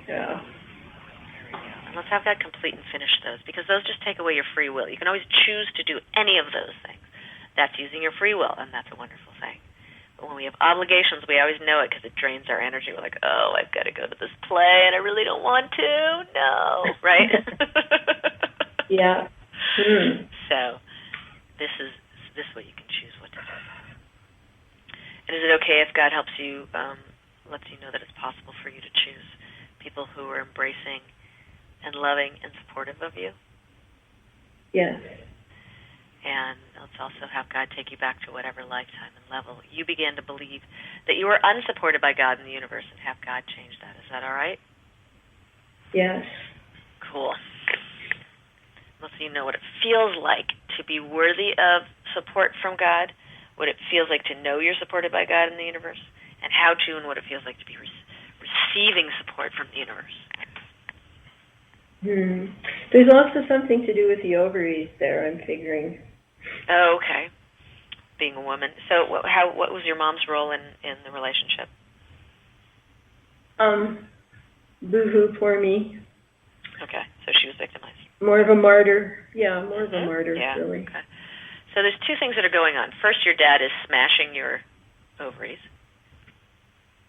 Yeah. There we go. And let's have that complete and finish those, because those just take away your free will. You can always choose to do any of those things. That's using your free will, and that's a wonderful thing. But when we have obligations, we always know it because it drains our energy. We're like, oh, I've got to go to this play, and I really don't want to. No, right? Yeah. So this is what you can choose what to do. And is it okay if God helps you, lets you know that it's possible for you to choose people who are embracing and loving and supportive of you? Yes. And let's also have God take you back to whatever lifetime and level you began to believe that you were unsupported by God in the universe, and have God change that. Is that all right? Yes. Cool. So you know what it feels like to be worthy of support from God, what it feels like to know you're supported by God in the universe, and how to and what it feels like to be receiving support from the universe. There's also something to do with the ovaries there, I'm figuring. Oh, okay. Being a woman. So what was your mom's role in the relationship? Boo-hoo, poor me. Okay, so she was victimized. More of a martyr. Yeah, more of a martyr, really. Okay. So there's two things that are going on. First, your dad is smashing your ovaries.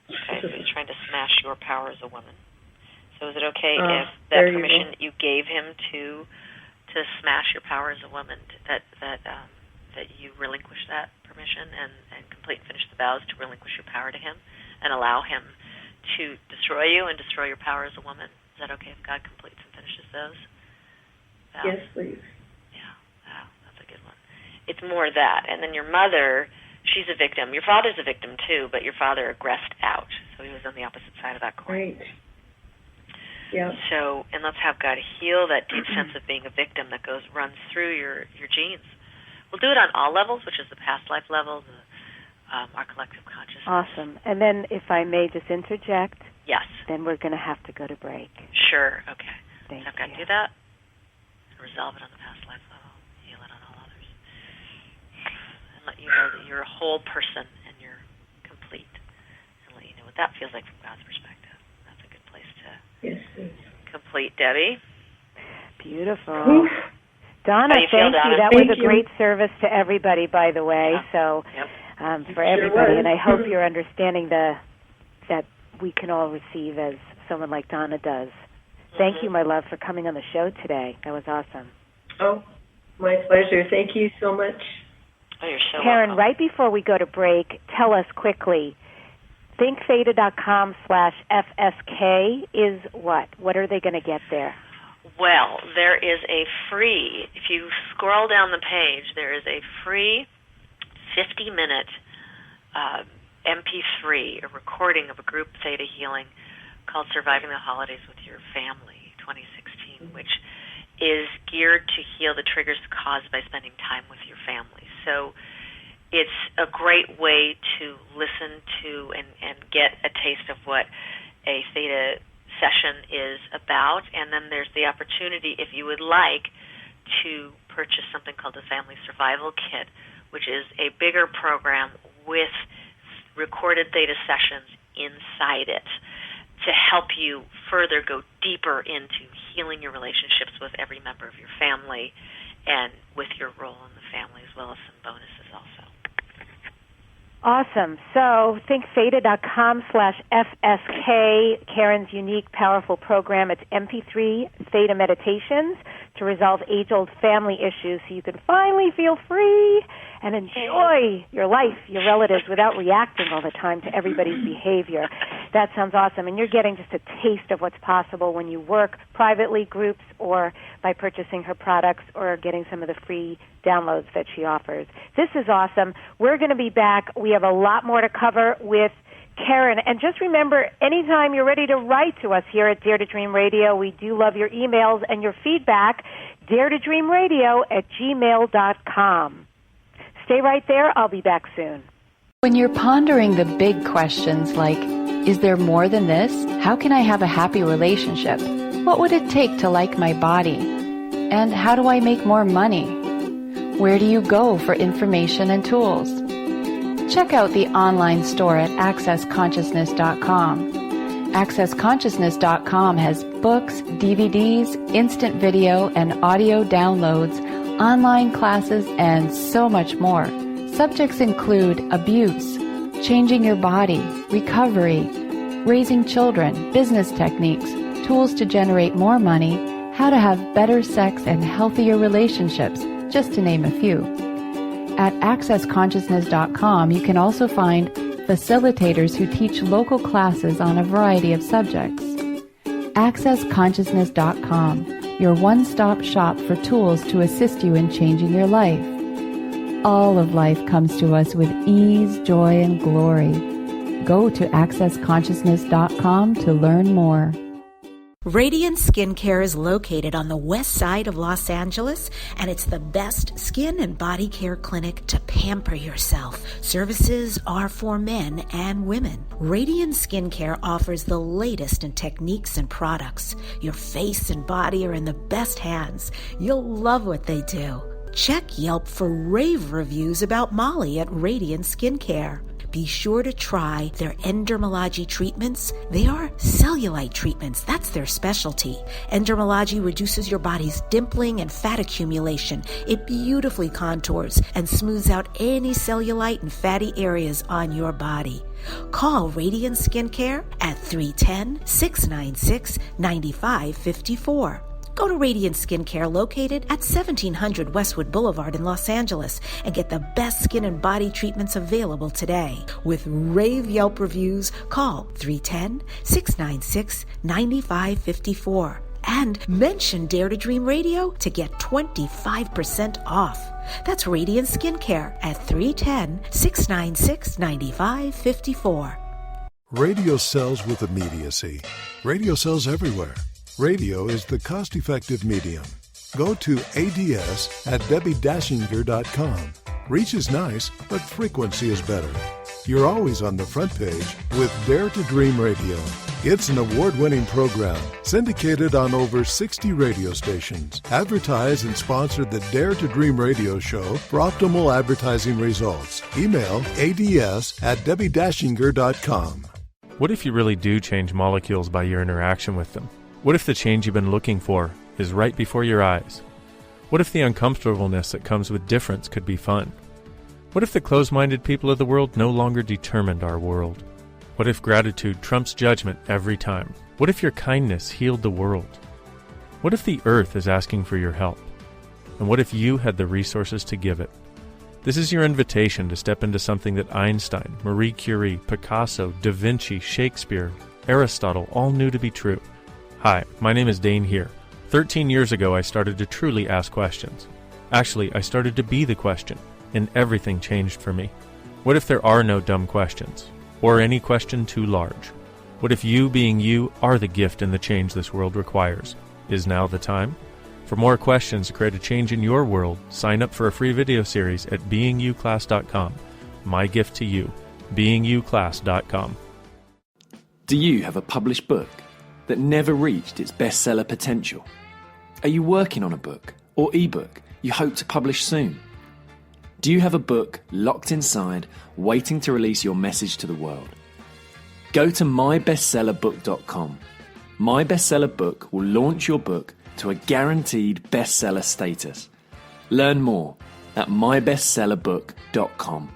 Okay, so he's trying to smash your power as a woman. So is it okay if that permission that you gave him to smash your power as a woman, that you relinquish that permission and complete and finish the vows to relinquish your power to him and allow him to destroy you and destroy your power as a woman? Is that okay if God completes and finishes those vows? Yes, please. Yeah, wow, that's a good one. It's more that. And then your mother, she's a victim. Your father's a victim too, but your father aggressed out, so he was on the opposite side of that coin. Right. Yeah. So, and let's have God heal that deep sense of being a victim that runs through your genes. We'll do it on all levels, which is the past life level, our collective consciousness. Awesome. And then, if I may just interject, yes. Then we're going to have to go to break. Sure. Okay. Thank so I've got you. to do that. Resolve it on the past life level. Heal it on all others. And let you know that you're a whole person and you're complete. And let you know what that feels like from God's perspective. That's a good place to complete, Debbie. Beautiful. Donna, thank you. That was a great service to everybody, by the way. Yeah. So for everybody, and I hope you're understanding that we can all receive as someone like Donna does. Thank you, my love, for coming on the show today. That was awesome. Oh, my pleasure. Thank you so much. Oh, you're so Karen, welcome. right before we go to break, tell us quickly, thinktheta.com/FSK is what? What are they going to get there? Well, there is a free, if you scroll down the page, there is a free 50-minute MP3, a recording of a group Theta healing called Surviving the Holidays with Your Family 2016, which is geared to heal the triggers caused by spending time with your family. So it's a great way to listen to and get a taste of what a Theta session is about. And then there's the opportunity, if you would like, to purchase something called the Family Survival Kit, which is a bigger program with recorded Theta sessions inside it to help you further go deeper into healing your relationships with every member of your family and with your role in the family, as well as some bonuses also. Awesome. So thinktheta.com/FSK, Karen's unique, powerful program. It's MP3 Theta Meditations to resolve age-old family issues so you can finally feel free and enjoy your life, your relatives, without reacting all the time to everybody's behavior. That sounds awesome. And you're getting just a taste of what's possible when you work privately, groups, or by purchasing her products or getting some of the free downloads that she offers. This is awesome. We're going to be back. We have a lot more to cover with Karen. And just remember, anytime you're ready to write to us here at Dare to Dream Radio, we do love your emails and your feedback, daretodreamradio@gmail.com. Stay right there. I'll be back soon. When you're pondering the big questions like, is there more than this? How can I have a happy relationship? What would it take to like my body? And how do I make more money? Where do you go for information and tools? Check out the online store at accessconsciousness.com. AccessConsciousness.com has books, DVDs, instant video and audio downloads, online classes, and so much more. Subjects include abuse, changing your body, recovery, raising children, business techniques, tools to generate more money, how to have better sex and healthier relationships, just to name a few. At accessconsciousness.com, you can also find facilitators who teach local classes on a variety of subjects. AccessConsciousness.com, your one-stop shop for tools to assist you in changing your life. All of life comes to us with ease, joy, and glory. Go to accessconsciousness.com to learn more. Radiant Skincare is located on the west side of Los Angeles, and it's the best skin and body care clinic to pamper yourself. Services are for men and women. Radiant Skincare offers the latest in techniques and products. Your face and body are in the best hands. You'll love what they do. Check Yelp for rave reviews about Molly at Radiant Skincare. Be sure to try their endermology treatments. They are cellulite treatments. That's their specialty. Endermology reduces your body's dimpling and fat accumulation. It beautifully contours and smooths out any cellulite and fatty areas on your body. Call Radiant Skincare at 310-696-9554. Go to Radiant Skincare located at 1700 Westwood Boulevard in Los Angeles and get the best skin and body treatments available today. With rave Yelp reviews, call 310-696-9554 and mention Dare to Dream Radio to get 25% off. That's Radiant Skincare at 310-696-9554. Radio sells with immediacy. Radio sells everywhere. Radio is the cost-effective medium. Go to ads at DebbiDachinger.com. Reach is nice, but frequency is better. You're always on the front page with Dare to Dream Radio. It's an award-winning program syndicated on over 60 radio stations. Advertise and sponsor the Dare to Dream Radio show for optimal advertising results. Email ads at DebbiDachinger.com. What if you really do change molecules by your interaction with them? What if the change you've been looking for is right before your eyes? What if the uncomfortableness that comes with difference could be fun? What if the closed-minded people of the world no longer determined our world? What if gratitude trumps judgment every time? What if your kindness healed the world? What if the earth is asking for your help? And what if you had the resources to give it? This is your invitation to step into something that Einstein, Marie Curie, Picasso, Da Vinci, Shakespeare, Aristotle all knew to be true. Hi, my name is Dane here. 13 years ago, I started to truly ask questions. Actually, I started to be the question, and everything changed for me. What if there are no dumb questions, or any question too large? What if you, being you, are the gift and the change this world requires? Is now the time? For more questions to create a change in your world, sign up for a free video series at beingyouclass.com. My gift to you, beingyouclass.com. Do you have a published book that never reached its bestseller potential? Are you working on a book or ebook you hope to publish soon? Do you have a book locked inside, waiting to release your message to the world? Go to mybestsellerbook.com. My Bestseller Book will launch your book to a guaranteed bestseller status. Learn more at mybestsellerbook.com.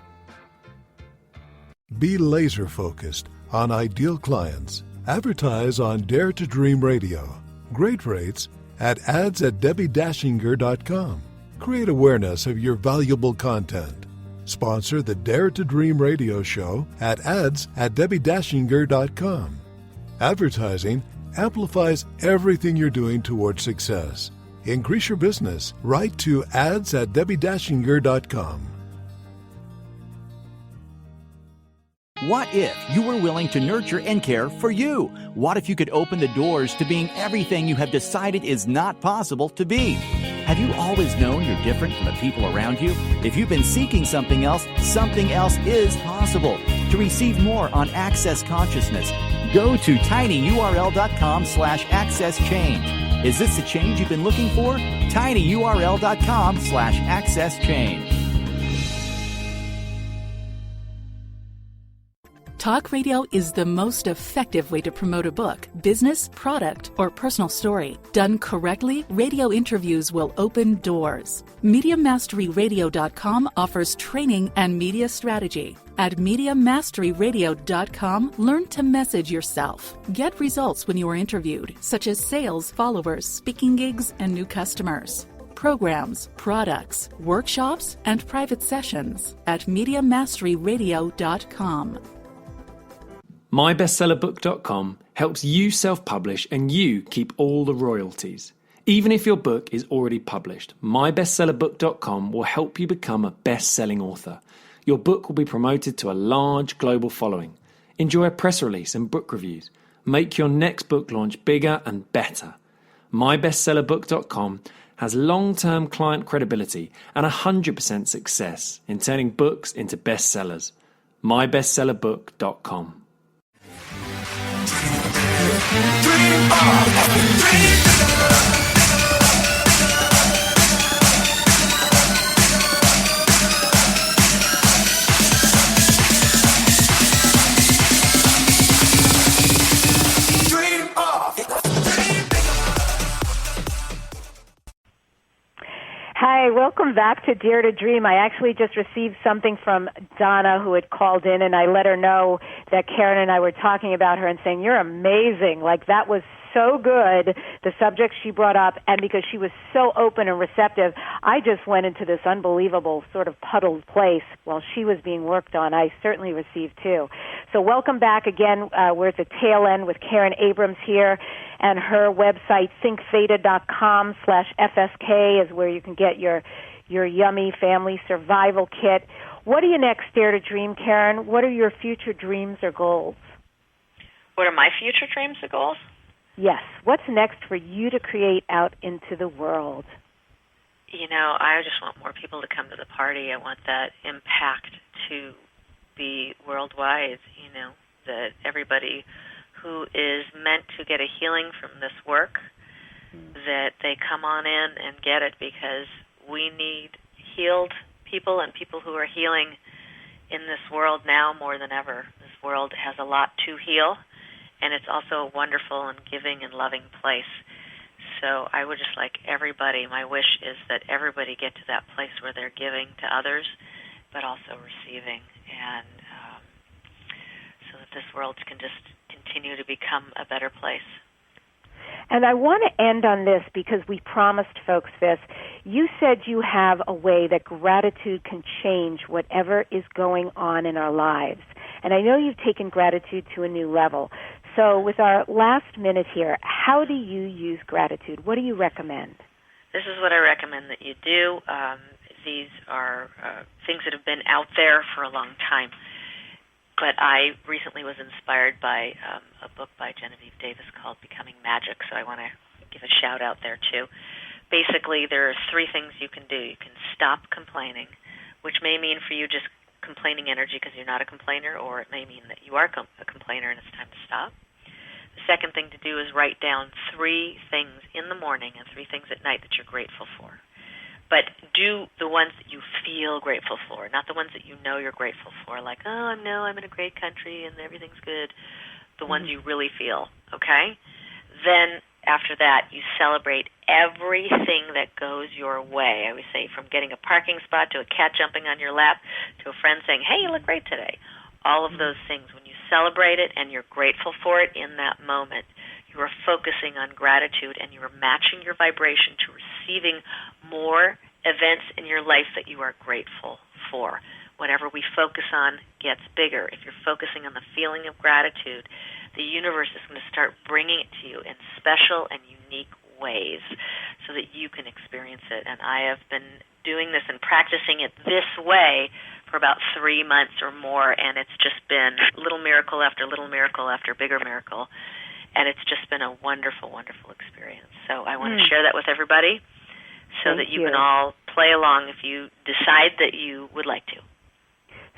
Be laser focused on ideal clients. Advertise on Dare to Dream Radio. Great rates at ads@DebbiDachinger.com. Create awareness of your valuable content. Sponsor the Dare to Dream Radio show at ads@DebbiDachinger.com. Advertising amplifies everything you're doing towards success. Increase your business. Write to ads@DebbiDachinger.com. What if you were willing to nurture and care for you? What if you could open the doors to being everything you have decided is not possible to be? Have you always known you're different from the people around you? If you've been seeking something else is possible. To receive more on Access Consciousness, go to tinyurl.com/accesschange. Is this the change you've been looking for? tinyurl.com/accesschange. Talk radio is the most effective way to promote a book, business, product, or personal story. Done correctly, radio interviews will open doors. MediaMasteryRadio.com offers training and media strategy. At MediaMasteryRadio.com, learn to message yourself. Get results when you are interviewed, such as sales, followers, speaking gigs, and new customers. Programs, products, workshops, and private sessions at MediaMasteryRadio.com. MyBestsellerBook.com helps you self-publish and you keep all the royalties. Even if your book is already published, MyBestsellerBook.com will help you become a best-selling author. Your book will be promoted to a large global following. Enjoy a press release and book reviews. Make your next book launch bigger and better. MyBestsellerBook.com has long-term client credibility and 100% success in turning books into bestsellers. MyBestsellerBook.com. Hi, welcome back to Dare to Dream. I actually just received something from Donna, who had called in, and I let her know that Karen and I were talking about her and saying, you're amazing. Like, that was so good, the subject she brought up, and because she was so open and receptive, I just went into this unbelievable sort of puddled place while she was being worked on. I certainly received too. So welcome back again. We're at the tail end with Karen Abrams here, and her website, thinktheta.com/FSK, is where you can get your yummy family survival kit. What do you next dare to dream, Karen? What are your future dreams or goals? What are my future dreams or goals? Yes. What's next for you to create out into the world? You know, I just want more people to come to the party. I want that impact to be worldwide, you know, that everybody who is meant to get a healing from this work, that they come on in and get it, because we need healed people and people who are healing in this world now more than ever. This world has a lot to heal, and it's also a wonderful and giving and loving place. So I would just like everybody, my wish is that everybody get to that place where they're giving to others, but also receiving, and so that this world can just continue to become a better place. And I want to end on this because we promised folks this. You said you have a way that gratitude can change whatever is going on in our lives. And I know you've taken gratitude to a new level. So with our last minute here, how do you use gratitude? What do you recommend? This is what I recommend that you do. These are things that have been out there for a long time. But I recently was inspired by a book by Genevieve Davis called Becoming Magic, so I want to give a shout-out there, too. Basically, there are three things you can do. You can stop complaining, which may mean for you just complaining energy because you're not a complainer, or it may mean that you are a complainer and it's time to stop. The second thing to do is write down three things in the morning and three things at night that you're grateful for. But do the ones that you feel grateful for, not the ones that you know you're grateful for, like, oh, I know I'm in a great country and everything's good. The ones you really feel, okay? Then after that, you celebrate everything that goes your way. I would say from getting a parking spot to a cat jumping on your lap to a friend saying, hey, you look great today. All of those things, when you celebrate it and you're grateful for it in that moment, you are focusing on gratitude and you are matching your vibration to receiving more events in your life that you are grateful for. Whatever we focus on gets bigger. If you're focusing on the feeling of gratitude, the universe is going to start bringing it to you in special and unique ways so that you can experience it. And I have been doing this and practicing it this way for about 3 months or more, and it's just been little miracle after little miracle after bigger miracle. And it's just been a wonderful, wonderful experience. So I want to share that with everybody so that you can all play along if you decide that you would like to.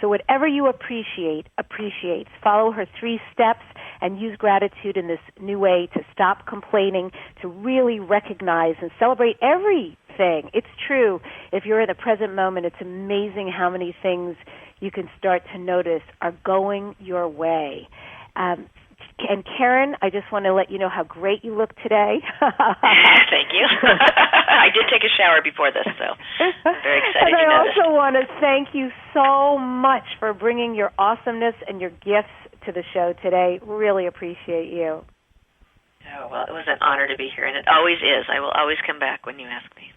So whatever you appreciate. Follow her 3 steps and use gratitude in this new way to stop complaining, to really recognize and celebrate everything. It's true. If you're in the present moment, it's amazing how many things you can start to notice are going your way. And Karen, I just want to let you know how great you look today. Thank you. I did take a shower before this, so I'm very excited. And I also want to thank you so much for bringing your awesomeness and your gifts to the show today. Really appreciate you. Oh, well, it was an honor to be here, and it always is. I will always come back when you ask me.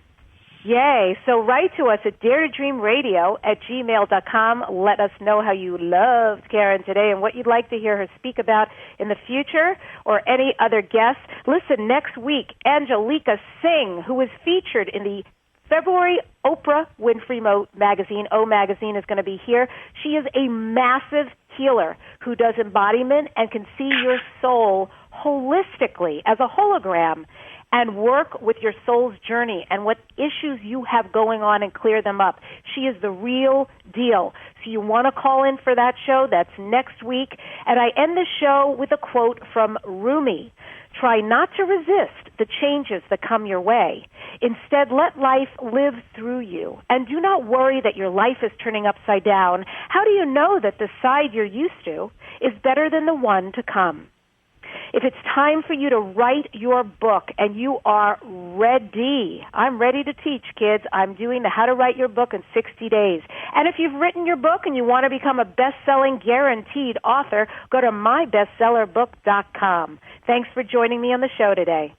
Yay. So write to us at daretodreamradio@gmail.com. Let us know how you loved Karen today and what you'd like to hear her speak about in the future or any other guests. Listen, next week, Angelica Singh, who was featured in the February Oprah Winfrey magazine, O Magazine, is going to be here. She is a massive healer who does embodiment and can see your soul holistically as a hologram and work with your soul's journey and what issues you have going on and clear them up. She is the real deal. So you want to call in for that show. That's next week. And I end the show with a quote from Rumi. Try not to resist the changes that come your way. Instead, let life live through you. And do not worry that your life is turning upside down. How do you know that the side you're used to is better than the one to come? If it's time for you to write your book and you are ready, I'm ready to teach, kids. I'm doing the How to Write Your Book in 60 Days. And if you've written your book and you want to become a best-selling guaranteed author, go to mybestsellerbook.com. Thanks for joining me on the show today.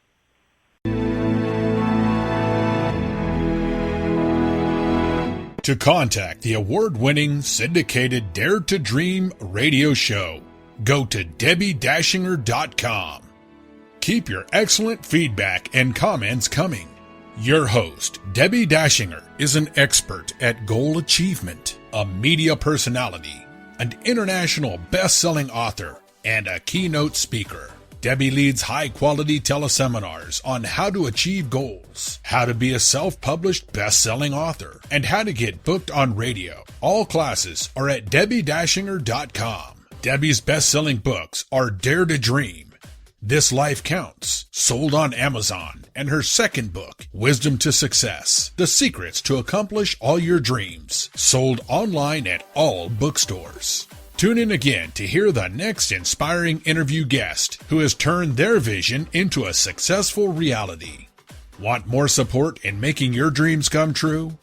To contact the award-winning syndicated Dare to Dream radio show, go to DebbiDachinger.com. Keep your excellent feedback and comments coming. Your host, Debbi Dachinger, is an expert at goal achievement, a media personality, an international best-selling author, and a keynote speaker. Debbi leads high-quality teleseminars on how to achieve goals, how to be a self-published best-selling author, and how to get booked on radio. All classes are at DebbiDachinger.com. Debbi's best-selling books are Dare to Dream, This Life Counts, sold on Amazon, and her second book, Wisdom to Success, The Secrets to Accomplish All Your Dreams, sold online at all bookstores. Tune in again to hear the next inspiring interview guest who has turned their vision into a successful reality. Want more support in making your dreams come true?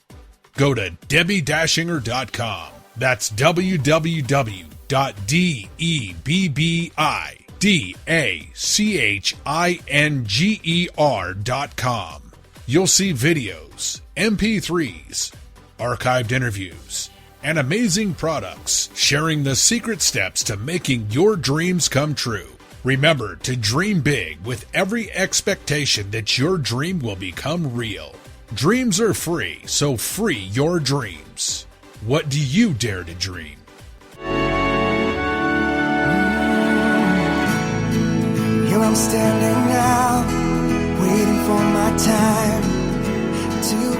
Go to DebbiDachinger.com. That's www.DebbiDachinger.com. You'll see videos, MP3s, archived interviews, and amazing products sharing the secret steps to making your dreams come true. Remember to dream big with every expectation that your dream will become real. Dreams are free, so free your dreams. What do you dare to dream? Here I'm standing now, waiting for my time to